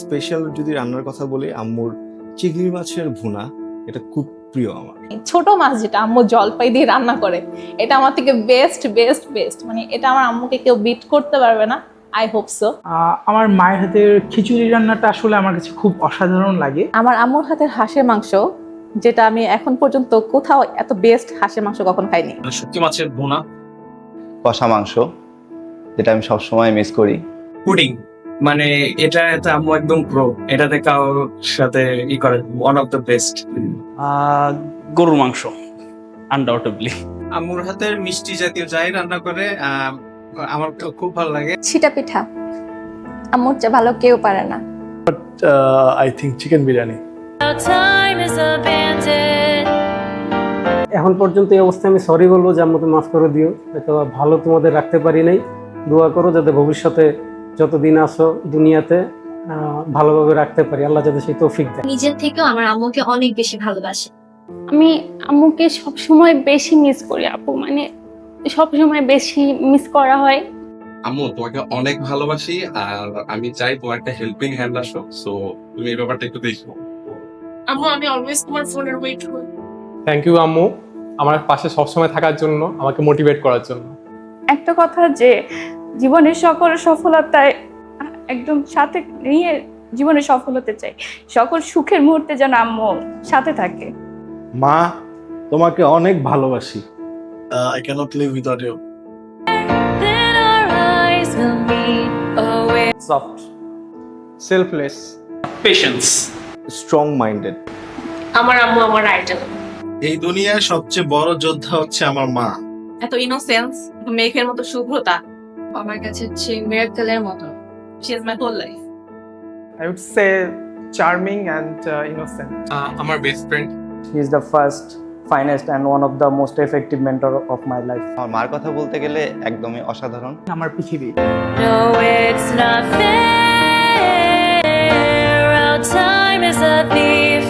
Special যদি রান্নার কথা বলি, আম্মুর চিংড়ি মাছের ভুনা, এটা খুব প্রিয় আমার। ছোট মাছ যেটা আম্মু জলপাই দিয়ে রান্না করে, এটা আমার থেকে বেস্ট বেস্ট বেস্ট, মানে এটা আমার আম্মুকে কেউ বিট করতে পারবে না। I hope so. আমার মায়ের হাতের খিচুড়ি রান্নাটা আসলে আমার কাছে খুব অসাধারণ লাগে। আমার আম্মুর হাতের হাঁসের মাংস, যেটা আমি এখন পর্যন্ত কোথাও এত বেস্ট হাঁসের মাংস কখন খাইনি। শুটকি মাছের ভুনা, কষা মাংস, যেটা আমি সবসময় মিস করি। পুডিং, মানে এটা আম্মু একদম প্রো, এটাতে কারোর সাথে করে ওয়ান অফ দ্য বেস্ট। গরুর মাংস আনডাউটেবলি। আম্মুর হাতের মিষ্টি জাতীয় যাই রান্না করে আমার তো খুব ভালো লাগে। ছিটা পিঠা আম্মুর চেয়ে ভালো কেউ পারে না। I think chicken biryani. এখন পর্যন্ত এই অবস্থায় আমি সরি বলবো যে আম্মু তুমি মাফ করে দিও, হয়তো ভালো তোমাদের রাখতে পারি নাই। দোয়া করো যাতে ভবিষ্যতে যতদিন আসো দুনিয়াতে ভালোভাবে রাখতে পারি, আল্লাহ যাতে সেই তৌফিক দেয়। নিজের থেকেও আমার আম্মুকে অনেক বেশি ভালোবাসি। আমি আম্মুকে সবসময় বেশি মিস করি আপু, মানে সবসময় বেশি মিস করা হয়। আম্মু তোমাকে অনেক ভালোবাসি, আর আমি চাই তোমার একটা হেল্পিং হ্যান্ড আসো, সো তুমি এই ব্যাপারটা একটু দেখো। আম্মু আমি অলওয়েজ তোমার ফোনের ওয়েট করি। থ্যাংক ইউ আম্মু, আমার পাশে সবসময় থাকার জন্য, আমাকে মোটিভেট করার জন্য। একটা কথা যে জীবনের সকল সফলতায় একদম সাথে নিয়ে জীবনে সফল হতে চাই, সকল সুখের মুহূর্তে যেন আম্মু সাথে থাকে। মা, তোমাকে অনেক ভালোবাসি। I cannot live without you. Soft, selfless, patience, strong minded. আমার আম্মু আমার আইডল। এই দুনিয়ার সবচেয়ে বড় যোদ্ধা হচ্ছে আমার মা। এত ইনোসেন্স, মেঘের মতো শুভ্রতা আমার কাছে হচ্ছে মিরাকলের মতো। She is my whole life. I would say charming and innocent. আমার best friend. He is the first, finest and one of the most effective mentor of my life. আমার মার কথা বলতে গেলে একদমই অসাধারণ। আমার পৃথিবী। No, it's not fair. Our time is a thief.